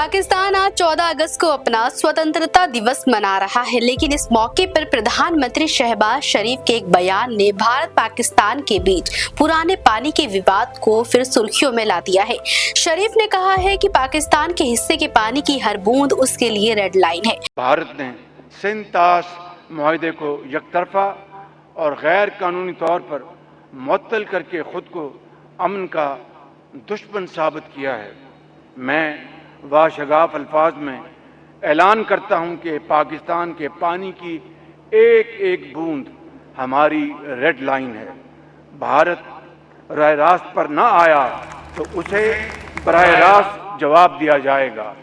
पाकिस्तान आज 14 अगस्त को अपना स्वतंत्रता दिवस मना रहा है, लेकिन इस मौके पर प्रधानमंत्री शहबाज शरीफ के एक बयान ने भारत पाकिस्तान के बीच पुराने पानी के विवाद को फिर सुर्खियों में ला दिया है। शरीफ ने कहा है कि पाकिस्तान के हिस्से के पानी की हर बूंद उसके लिए रेड लाइन है। भारत ने सिंध-ताश मुआहदे को यकतरफा और गैर कानूनी तौर पर मुअत्तल करके खुद को अमन का दुश्मन साबित किया है। मैं वाशगाफ अल्फाज में ऐलान करता हूं कि पाकिस्तान के पानी की एक एक बूंद हमारी रेड लाइन है। भारत राह रास्त पर न आया तो उसे बराह रास्त जवाब दिया जाएगा।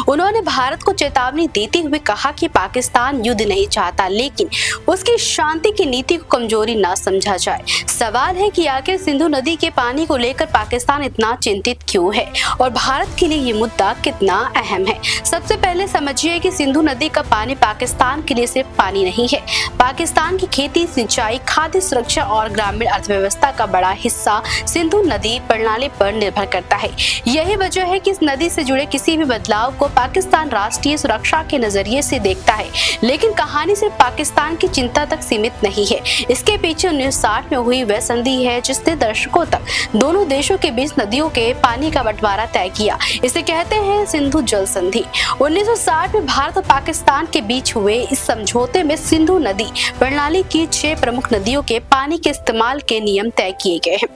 उन्होंने भारत को चेतावनी देते हुए कहा कि पाकिस्तान युद्ध नहीं चाहता, लेकिन उसकी शांति की नीति को कमजोरी न समझा जाए। सवाल है कि आखिर सिंधु नदी के पानी को लेकर पाकिस्तान इतना चिंतित क्यों है और भारत के लिए ये मुद्दा कितना अहम है। सबसे पहले समझिए कि सिंधु नदी का पानी पाकिस्तान के लिए सिर्फ पानी नहीं है। पाकिस्तान की खेती, सिंचाई, खाद्य सुरक्षा और ग्रामीण अर्थव्यवस्था का बड़ा हिस्सा सिंधु नदी प्रणाली पर निर्भर करता है। यही वजह है कि इस नदी से जुड़े किसी भी बदलाव को पाकिस्तान राष्ट्रीय सुरक्षा के नजरिए से देखता है। लेकिन कहानी सिर्फ पाकिस्तान की चिंता तक सीमित नहीं है। इसके पीछे 1960 में हुई वह संधि है जिसने दशकों तक दोनों देशों के बीच नदियों के पानी का बंटवारा तय किया। इसे कहते हैं सिंधु जल संधि। 1960 में भारत और पाकिस्तान के बीच हुए इस समझौते में सिंधु नदी प्रणाली की 6 प्रमुख नदियों के पानी के इस्तेमाल के नियम तय किए गए हैं।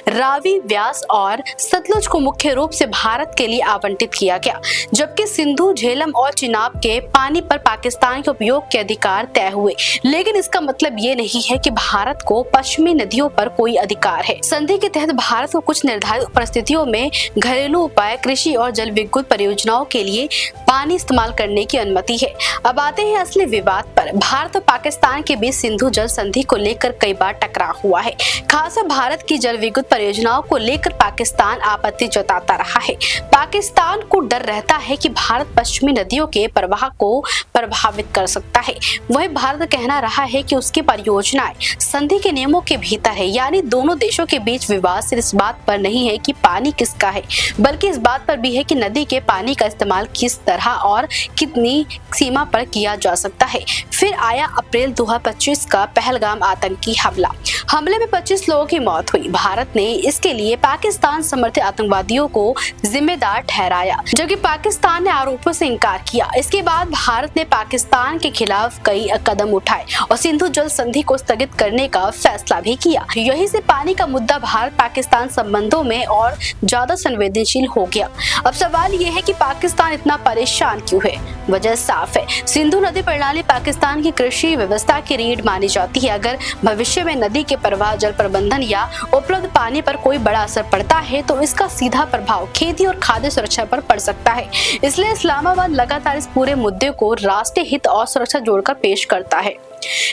रावी, व्यास और सतलुज को मुख्य रूप से भारत के लिए आवंटित किया गया, जबकि सिंधु, झेलम और चिनाब के पानी पर पाकिस्तान के उपयोग के अधिकार तय हुए। लेकिन इसका मतलब ये नहीं है कि भारत को पश्चिमी नदियों पर कोई अधिकार है। संधि के तहत भारत को कुछ निर्धारित परिस्थितियों में घरेलू उपाय, कृषि और जल विद्युत परियोजनाओं के लिए पानी इस्तेमाल करने की अनुमति है। अब आते हैं असली विवाद पर। भारत और पाकिस्तान के बीच सिंधु जल संधि को लेकर कई बार टकराव हुआ है। खासकर भारत की जल विद्युत परियोजनाओं को लेकर पाकिस्तान आपत्ति जताता रहा है। पाकिस्तान को डर रहता है कि भारत पश्चिमी नदियों के प्रवाह को प्रभावित कर सकता है। वही भारत कहना रहा है कि उसकी परियोजनाएं संधि के नियमों के भीतर है। यानी दोनों देशों के बीच विवाद सिर्फ इस बात पर नहीं है कि पानी किसका है, बल्कि इस बात पर भी है कि नदी के पानी का इस्तेमाल किस तरह और कितनी सीमा पर किया जा सकता है। फिर आया अप्रैल 2025 का पहलगाम आतंकी हमले में 25 लोगों की मौत हुई। भारत ने इसके लिए पाकिस्तान समर्थित आतंकवादियों को जिम्मेदार ठहराया, जबकि पाकिस्तान ने आरोपों से इनकार किया। इसके बाद भारत ने पाकिस्तान के खिलाफ कई कदम उठाए और सिंधु जल संधि को स्थगित करने का फैसला भी किया। यही से पानी का मुद्दा भारत पाकिस्तान संबंधों में और ज्यादा संवेदनशील हो गया। अब सवाल ये है कि पाकिस्तान इतना परेशान क्यों है? वजह साफ है। सिंधु नदी प्रणाली पाकिस्तान की कृषि व्यवस्था की रीढ़ मानी जाती है। अगर भविष्य में नदी के प्रवाह, जल प्रबंधन या उपलब्ध पानी पर कोई बड़ा असर पड़ता है तो इसका सीधा प्रभाव खेती और खाद्य सुरक्षा पर पड़ सकता है। इसलिए इस्लामाबाद लगातार इस पूरे मुद्दे को राष्ट्रीय हित और सुरक्षा जोड़कर पेश करता है।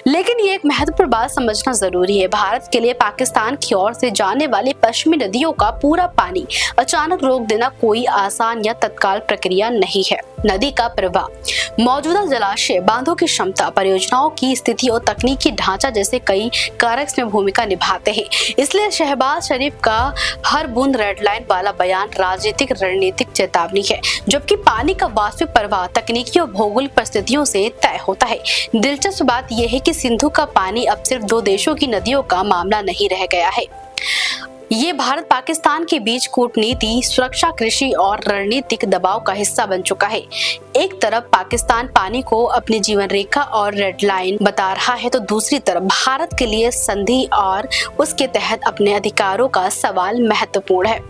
लेकिन ये एक महत्वपूर्ण बात समझना जरूरी है। भारत के लिए पाकिस्तान की ओर से जाने वाली पश्चिमी नदियों का पूरा पानी अचानक रोक देना कोई आसान या तत्काल प्रक्रिया नहीं है। नदी का प्रवाह, मौजूदा जलाशय, बांधों की क्षमता, परियोजनाओं की स्थिति और तकनीकी ढांचा जैसे कई कारक इसमें भूमिका निभाते हैं। इसलिए शहबाज शरीफ का हर बूंद रेड लाइन वाला बयान राजनीतिक रणनीतिक चेतावनी है, जबकि पानी का वास्तविक प्रवाह तकनीकी और भौगोलिक परिस्थितियों से तय होता है। दिलचस्प बात यह है कि सिंधु का पानी अब सिर्फ 2 देशों की नदियों का मामला नहीं रह गया है। ये भारत पाकिस्तान के बीच कूटनीति, सुरक्षा, कृषि और रणनीतिक दबाव का हिस्सा बन चुका है। एक तरफ पाकिस्तान पानी को अपनी जीवन रेखा और रेड लाइन बता रहा है तो दूसरी तरफ भारत के लिए संधि और उसके तहत अपने अधिकारों का सवाल महत्वपूर्ण है।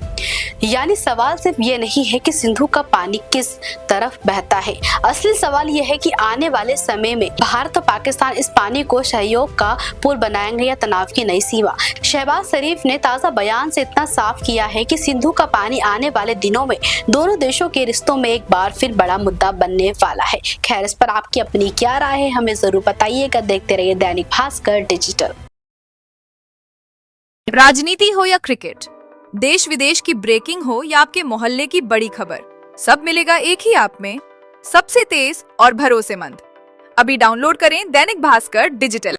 यानी सवाल सिर्फ ये नहीं है कि सिंधु का पानी किस तरफ बहता है। असली सवाल यह है कि आने वाले समय में भारत और पाकिस्तान इस पानी को सहयोग का पुल बनाएंगे या तनाव की नई सीमा। शहबाज शरीफ ने ताजा बयान से इतना साफ किया है कि सिंधु का पानी आने वाले दिनों में दोनों देशों के रिश्तों में एक बार फिर बड़ा मुद्दा बनने वाला है। खैर, इस पर आपकी अपनी क्या राय है हमें जरूर बताइएगा। देखते रहिए दैनिक भास्कर डिजिटल। राजनीति हो या क्रिकेट, देश विदेश की ब्रेकिंग हो या आपके मोहल्ले की बड़ी खबर, सब मिलेगा एक ही ऐप में, सबसे तेज और भरोसेमंद। अभी डाउनलोड करें दैनिक भास्कर डिजिटल।